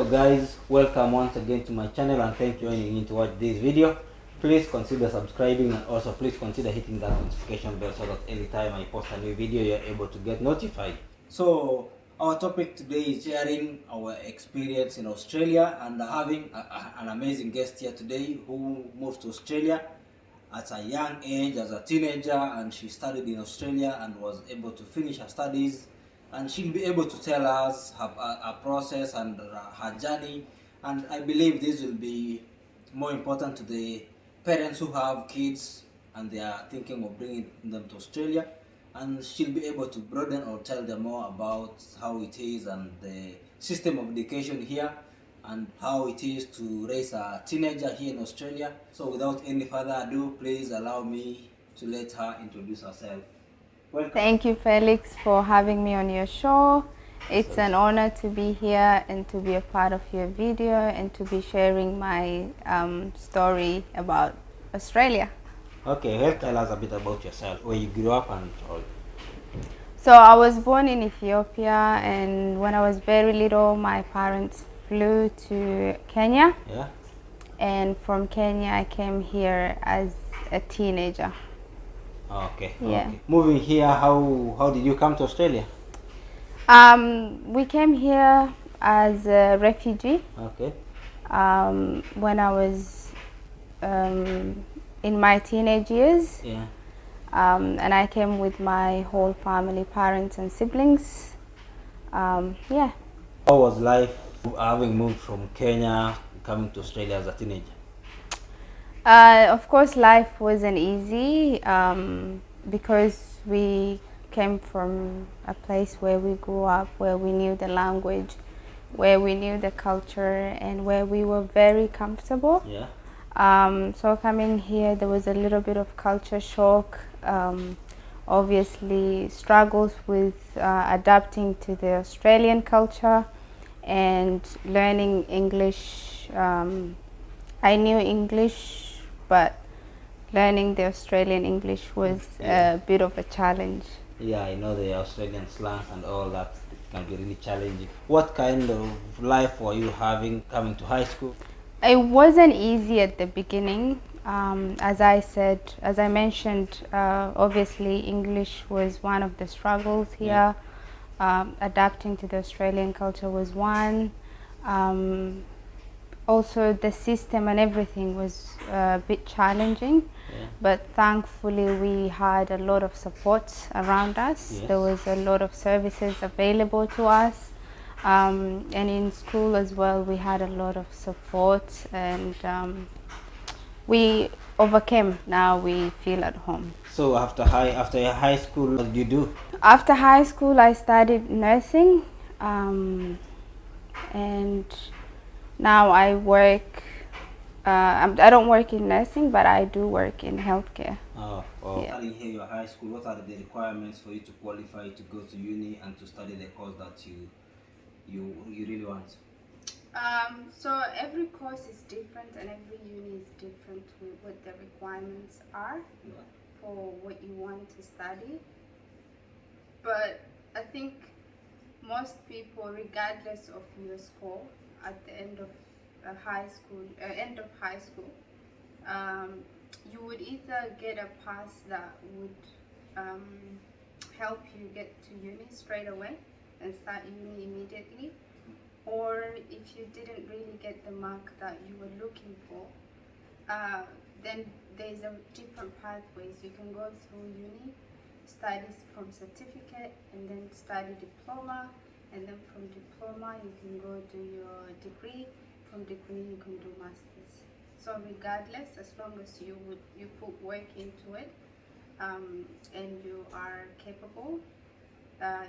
Hello guys, welcome once again to my channel and thank you for joining in to watch this video. Please consider subscribing and also please consider hitting that notification bell so that anytime I post a new video you're able to get notified. So our topic today is sharing our experience in Australia and having an amazing guest here today who moved to Australia at a young age as a teenager, and she studied in Australia and was able to finish her studies, and she'll be able to tell us her process and her journey. And I believe this will be more important to the parents who have kids and they are thinking of bringing them to Australia, and she'll be able to broaden or tell them more about how it is and the system of education here and how it is to raise a teenager here in Australia. So without any further ado, please allow me to let her introduce herself. Welcome. Thank you, Felix, for having me on your show. It's an honor to be here and to be a part of your video and to be sharing my story about Australia. Okay, well, tell us a bit about yourself, where you grew up and all. So I was born in Ethiopia, and when I was very little, my parents flew to Kenya. Yeah. And from Kenya, I came here as a teenager. Okay. Yeah. Okay. Moving here, how did you come to Australia? We came here as a refugee. Okay. When I was in my teenage years. Yeah. And I came with my whole family, parents and siblings. Yeah. How was life having moved from Kenya coming to Australia as a teenager? Of course, life wasn't easy because we came from a place where we grew up, where we knew the language, where we knew the culture, and where we were very comfortable. Yeah. So coming here, there was a little bit of culture shock. Obviously, struggles with adapting to the Australian culture and learning English. I knew English, but learning the Australian English was a bit of a challenge. Yeah, I know the Australian slangs and all that can be really challenging. What kind of life were you having coming to high school? It wasn't easy at the beginning. As I mentioned, obviously English was one of the struggles here. Yeah. Adapting to the Australian culture was one. Also, the system and everything was a bit challenging. Yeah. But thankfully we had a lot of support around us. Yes. There was a lot of services available to us. And in school as well, we had a lot of support, and we overcame. Now we feel at home. So after your high school, what did you do? After high school, I studied nursing, and now I work. I don't work in nursing, but I do work in healthcare. Oh, Yeah. Studying here your high school, what are the requirements for you to qualify to go to uni and to study the course that you really want? So every course is different and every uni is different with what the requirements are for what you want to study. But I think most people, regardless of your score at the end of high school, you would either get a pass that would help you get to uni straight away and start uni immediately, or if you didn't really get the mark that you were looking for, then there's a different pathways. You can go through uni, studies from certificate, and then study diploma, and then from diploma you can go do your degree. From degree you can do masters. So regardless, as long as you put work into it, and you are capable,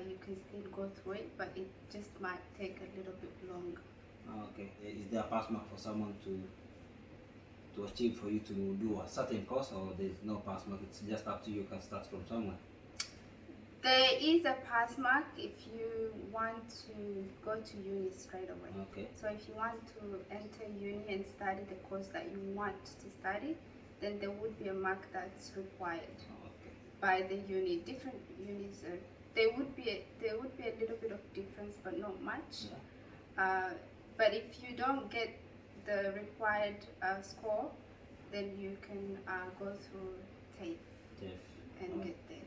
you can still go through it, but it just might take a little bit longer. Okay. Is there a pass mark for someone to achieve for you to do a certain course, or there's no pass mark? It's just up to you. You can start from somewhere. There is a pass mark if you want to go to uni straight away. Okay. So if you want to enter uni and study the course that you want to study, then there would be a mark that's required by the uni. Different unis there would be a little bit of difference, but not much. But if you don't get the required score, then you can go through TAFE and get there.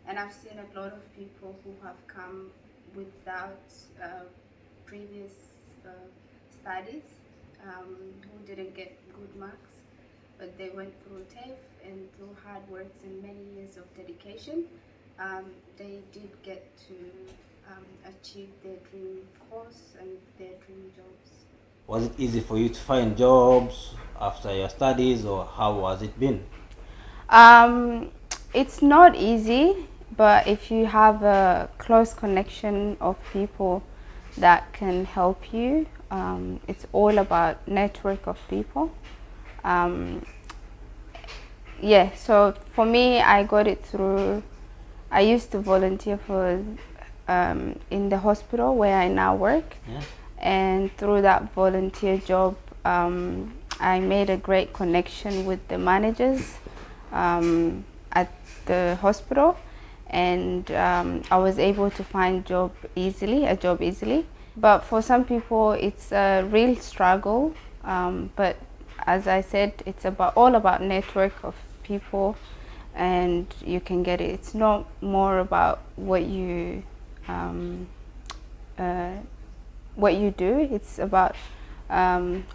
And I've seen a lot of people who have come without previous studies, who didn't get good marks, but they went through TAFE, and through hard work and many years of dedication, they did get to achieve their dream course and their dream jobs. Was it easy for you to find jobs after your studies, or how was it been? It's not easy, but if you have a close connection of people that can help you, it's all about network of people. Yeah, so for me, I got it through, I used to volunteer for in the hospital where I now work. Yeah. And through that volunteer job, I made a great connection with the managers at the hospital, and I was able to find a job easily. But for some people, it's a real struggle. But as I said, it's all about network of people, and you can get it. It's not more about what you do. It's about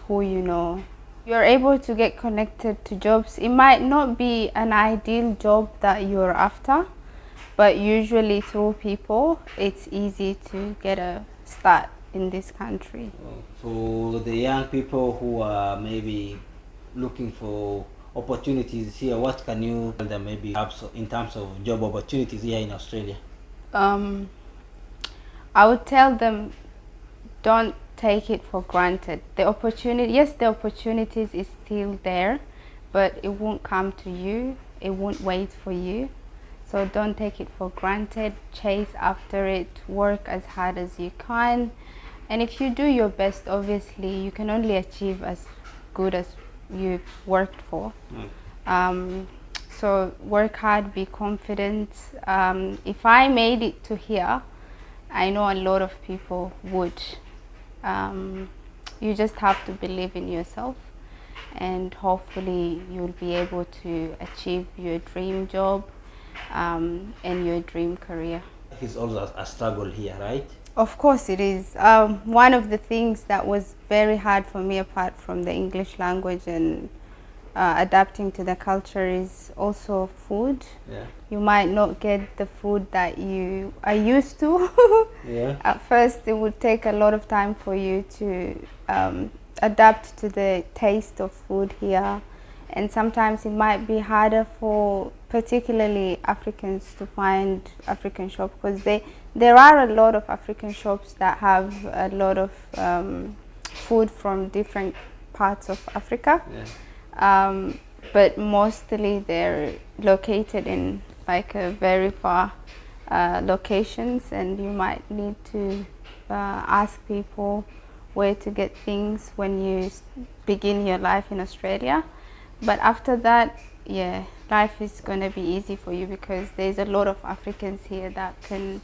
who you know. You're able to get connected to jobs. It might not be an ideal job that you're after, but usually through people, it's easy to get a start in this country. For the young people who are maybe looking for opportunities here, what can you tell them maybe in terms of job opportunities here in Australia? I would tell them, don't take it for granted. The opportunities is still there, but it won't come to you. It won't wait for you. So don't take it for granted. Chase after it. Work as hard as you can. And if you do your best, obviously, you can only achieve as good as you've worked for. So work hard, be confident. If I made it to here, I know a lot of people would. You just have to believe in yourself, and hopefully you'll be able to achieve your dream job and your dream career. It's also a struggle here, right? Of course it is. One of the things that was very hard for me, apart from the English language and adapting to the culture, is also food. Yeah. You might not get the food that you are used to. Yeah. At first, it would take a lot of time for you to adapt to the taste of food here, and sometimes it might be harder for particularly Africans to find African shops, because there are a lot of African shops that have a lot of food from different parts of Africa. Yeah. But mostly they're located in like a very far locations, and you might need to ask people where to get things when you begin your life in Australia. But after that, yeah, life is going to be easy for you, because there's a lot of Africans here that can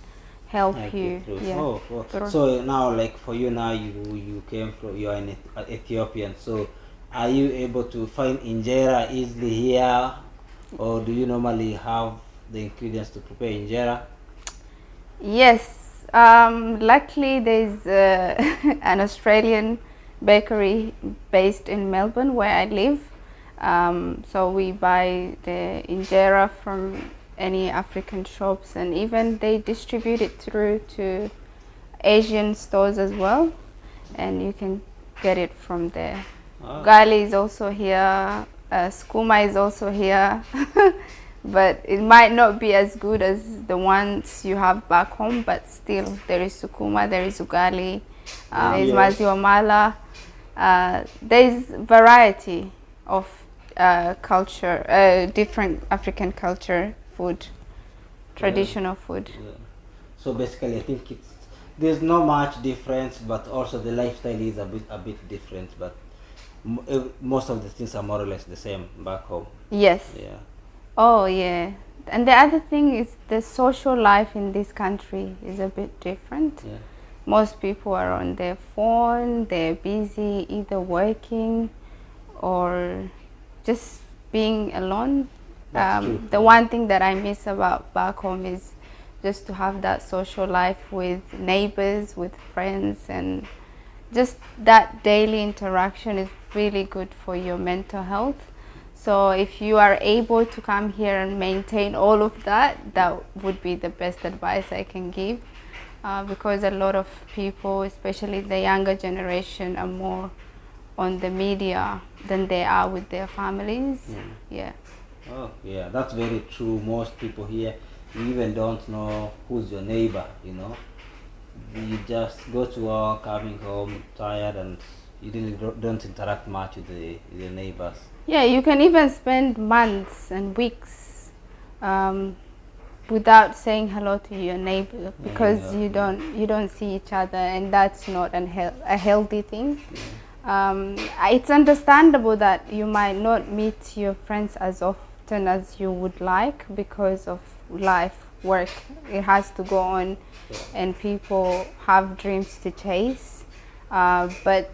help you. Yeah. Oh. So now, like for you now, you came from, you are an Ethiopian, so are you able to find injera easily here, or do you normally have the ingredients to prepare injera? Yes, luckily there's an Australian bakery based in Melbourne where I live. So we buy the injera from any African shops, and even they distribute it through to Asian stores as well, and you can get it from there. Oh. Gali is also here, skuma is also here, but it might not be as good as the ones you have back home, but still there is sukuma, there is ugali, there is maziwa mala. There is variety of culture, different African culture food, traditional food. Yeah. So basically, I think there's not much difference, but also the lifestyle is a bit different, but most of the things are more or less the same back home. Yes. Yeah. Oh yeah. And the other thing is the social life in this country is a bit different. Yeah. Most people are on their phone, they're busy either working or just being alone. That's true. The one thing that I miss about back home is just to have that social life with neighbors, with friends, and just that daily interaction is really good for your mental health. So if you are able to come here and maintain all of that, that would be the best advice I can give. Because a lot of people, especially the younger generation, are more on the media than they are with their families. Yeah. Oh, yeah, that's very true. Most people here, you even don't know who's your neighbor, you know. You just go to work, coming home tired, and you really don't interact much with the neighbors. Yeah, you can even spend months and weeks without saying hello to your neighbor because you don't see each other, and that's not a healthy thing. It's understandable that you might not meet your friends as often as you would like because of life, work. It has to go on, and people have dreams to chase. But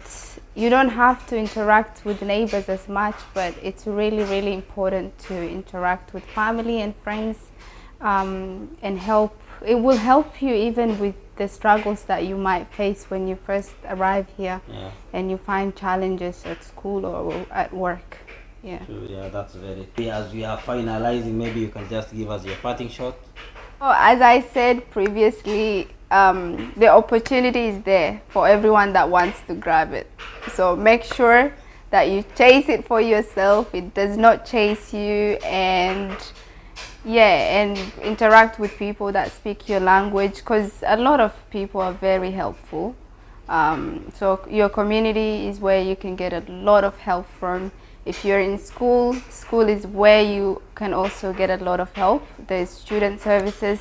you don't have to interact with neighbors as much, but it's really, really important to interact with family and friends, and help. It will help you even with the struggles that you might face when you first arrive here, and you find challenges at school or at work. Yeah. True, yeah, that's very true. As we are finalizing, maybe you can just give us your parting shot. Oh, as I said previously, the opportunity is there for everyone that wants to grab it. So make sure that you chase it for yourself. It does not chase you, and and interact with people that speak your language, because a lot of people are very helpful. So your community is where you can get a lot of help from. If you're in school, school is where you can also get a lot of help. There's student services.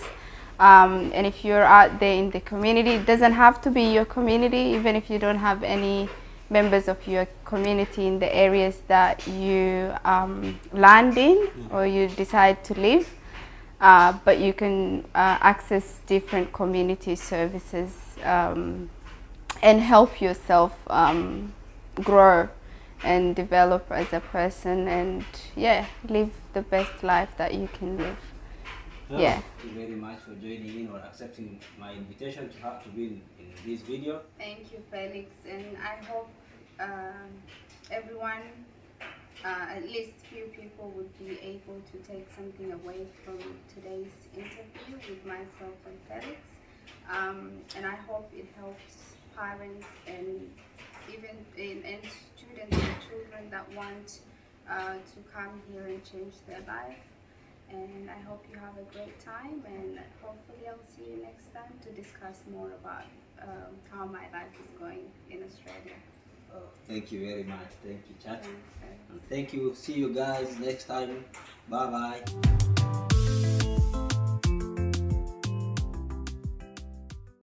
And if you're out there in the community, it doesn't have to be your community, even if you don't have any members of your community in the areas that you land in or you decide to live. But you can access different community services and help yourself grow and develop as a person, and live the best life that you can live. Thank you very much for joining in or accepting my invitation to be in this video. Thank you, Felix, and I hope everyone, at least few people, would be able to take something away from today's interview with myself and Felix. And I hope it helps parents and even and students and children that want to come here and change their life. And I hope you have a great time, and hopefully I'll see you next time to discuss more about how my life is going in Australia. Thank you very much. Thank you, chat. Thanks, and thank you. See you guys next time. Bye bye.